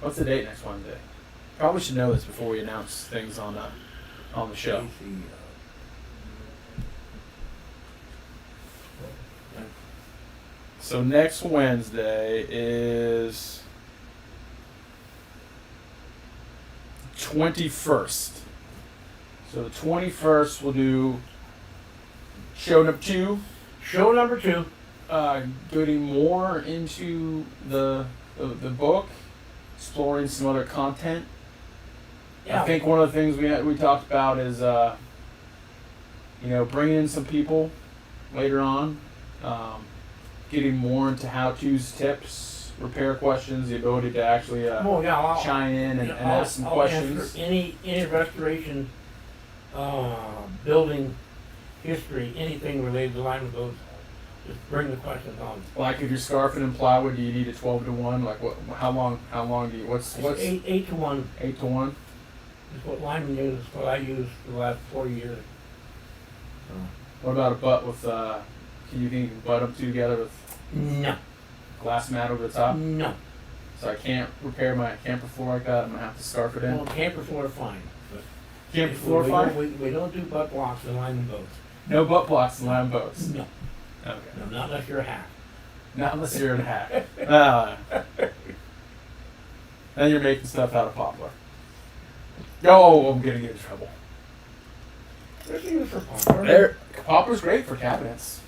What's the date next Wednesday? Probably should know this before we announce things on the show. So next Wednesday is 21st. So the 21st we'll do show number 2.
Show number 2.
Getting more into the book, exploring some other content.
Yeah.
I think one of the things we talked about is bringing in some people later on. Getting more into how-tos, tips, repair questions, the ability to actually chime in and ask some questions.
Answer any restoration, building history, anything related to Lyman boats. Just bring the questions on.
Like if you're scarfing in plywood, do you need a 12-to-1? Like what? How long do you? What's
8-to-1?
8-to-1.
Is what Lyman uses. What I use for the last 40 years. So.
What about a butt with? Can you think you can butt them two together with?
No.
Glass mat over the top?
No.
So I can't repair my camper floor like that. I'm gonna have to scarf it in.
Well, camper floor fine.
Camper floor fine?
We don't do butt blocks in Lyman boats.
No butt blocks in Lyman boats?
No.
Okay.
No, not unless you're a hack.
Not unless you're in a hack. Then you're making stuff out of poplar. Oh, I'm gonna get in trouble.
There's use for poplar.
Poplar's great for cabinets.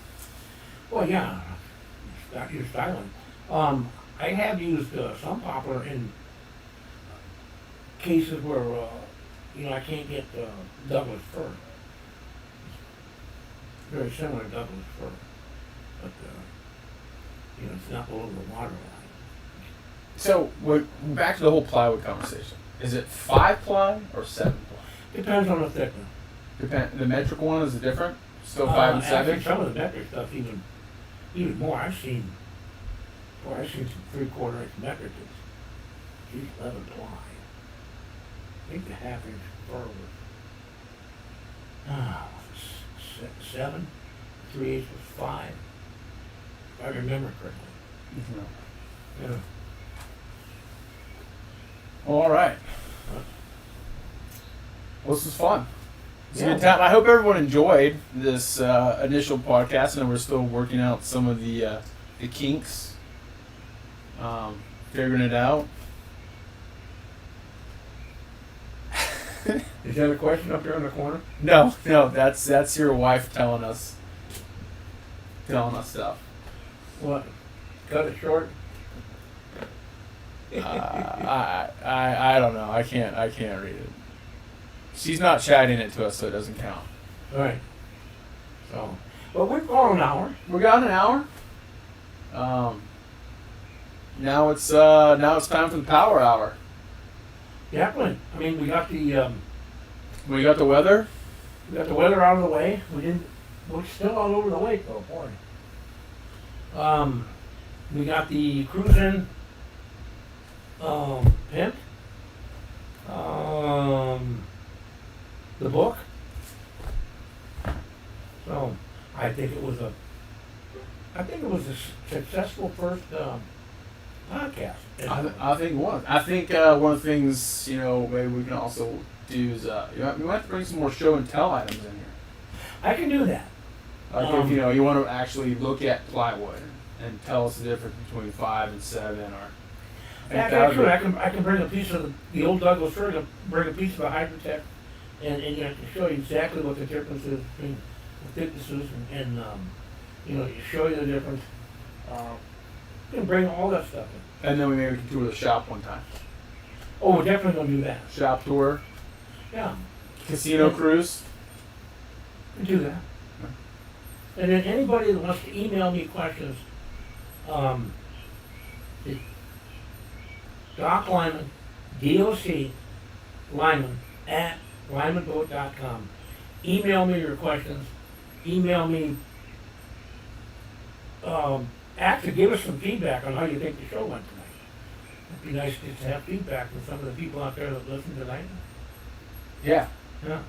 Well, yeah. You're styling. I have used some poplar in cases where I can't get Douglas fir. Very similar to Douglas fir, but it's not below the water line.
So back to the whole plywood conversation. Is it 5-ply or 7-ply?
Depends on the thickness.
The metric one is different. Still 5 and 7.
Actually, some of the metric stuff even more. I've seen some 3/4 inch metric that's 11-ply. I think the 1/2 inch fir was 7, 3/8 was 5. If I remember correctly.
Mm-hmm.
Yeah.
All right. Well, this was fun. It's a
Yeah.
good time. I hope everyone enjoyed this initial podcast, and we're still working out some of the kinks, figuring it out.
Is that a question up there in the corner?
No, that's your wife telling us stuff.
What? Cut it short?
I don't know. I can't read it. She's not chatting it to us, so it doesn't count.
All right. So, well, we've gone an hour.
We got an hour. Now it's time for the power hour.
Definitely. I mean, we got the
weather.
We got the weather out of the way. We're still all over the lake, though, boy. We got the cruising pimp. The book. So I think it was a successful first podcast.
I think it was. I think one of the things maybe we can also do is we might have to bring some more show and tell items in here.
I can do that.
Like if you want to actually look at plywood and tell us the difference between 5 and 7, or
I can bring a piece of the old Douglas fir, bring a piece of the Hydrotech, and I can show you exactly what the difference is between the thicknesses and show you the difference. You can bring all that stuff in.
And then we maybe can tour the shop one time.
Oh, we're definitely gonna do that.
Shop tour.
Yeah.
Casino cruise.
We can do that. And then anybody that wants to email me questions, it's Doc Lyman, DOC Lyman at lymanboat.com. Email me your questions. Email me. Actually, give us some feedback on how you think the show went tonight. It'd be nice to have feedback from some of the people out there that listen tonight.
Yeah.
Yeah.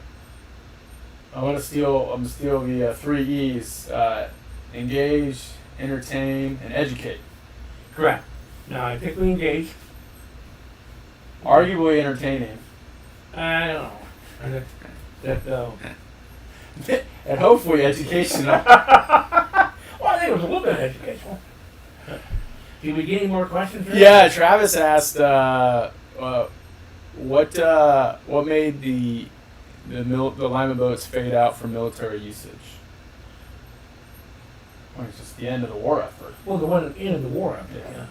I'm gonna steal the 3 E's: engage, entertain, and educate.
Correct. Now I think we engaged.
Arguably entertaining.
I don't know.
And hopefully educational.
Well, I think it was a little bit educational. Did we get any more questions?
Yeah, Travis asked what made the Lyman boats fade out for military usage. Well, it's just the end of the war effort.
Well, the one at the end of the war, I think.
Yeah.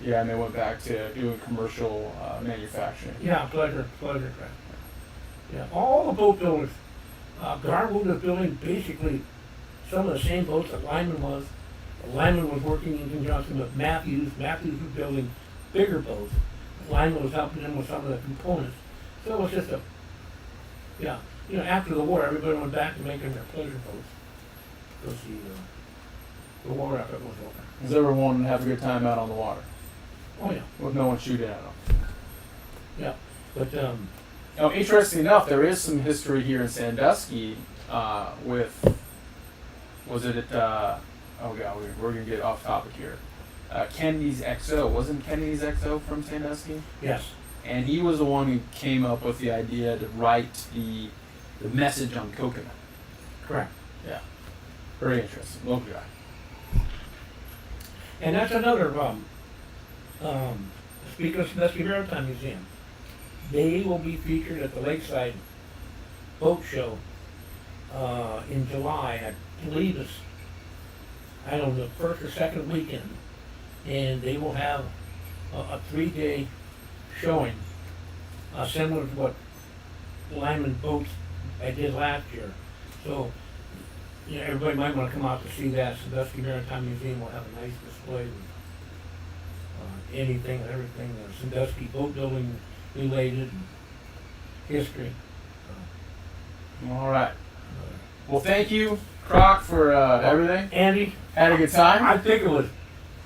Yeah, and they went back to doing commercial manufacturing.
Yeah, pleasure. Yeah, all the boat builders, Garwood is building basically some of the same boats that Lyman was. Lyman was working in conjunction with Matthews. Matthews was building bigger boats. Lyman was helping them with some of the components. So it was just yeah. After the war, everybody went back to making their pleasure boats because the war effort was over.
Because everyone would have a good time out on the water
Oh yeah,
with no one shooting at them.
yeah. But
Now, interesting enough, there is some history here in Sandusky with, was it at, oh god, we're going to get off topic here. Kennedy's XO. Wasn't Kennedy's XO from Sandusky?
yes,
And he was the one who came up with the idea to write the message on coconut.
correct.
Yeah. Very interesting. Local guy.
And that's another speaking of Sandusky Maritime Museum, they will be featured at the Lakeside Boat Show in July. I believe it's, I don't know, first or second weekend. And they will have a 3-day showing, similar to what Lyman boats I did last year. So, everybody might want to come out to see that. Sandusky Maritime Museum will have a nice display with anything and everything Sandusky boat building related and history.
All right. Well, thank you, Croc, for everything.
Andy,
Had a good time?
I think it was good.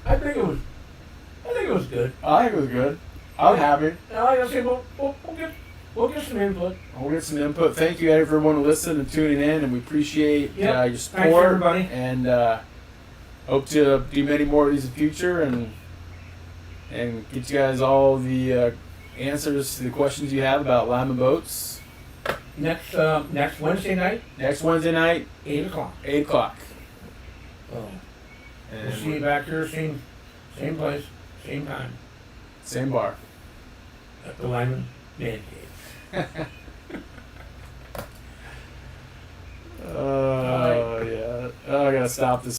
I think it was good. I was happy.
Like I said, we'll get some input.
We'll get some input. Thank you, everyone, who listened and tuning in, and we appreciate your support.
Thanks, everybody.
And hope to do many more of these in the future and get you guys all the answers to the questions you have about Lyman boats.
Next Wednesday night,
Next Wednesday night,
8 o'clock.
8 o'clock.
We'll
And
see you back here, same place, same time,
same bar.
at the Lyman Man Cave.
Oh, yeah. Oh, I gotta stop this.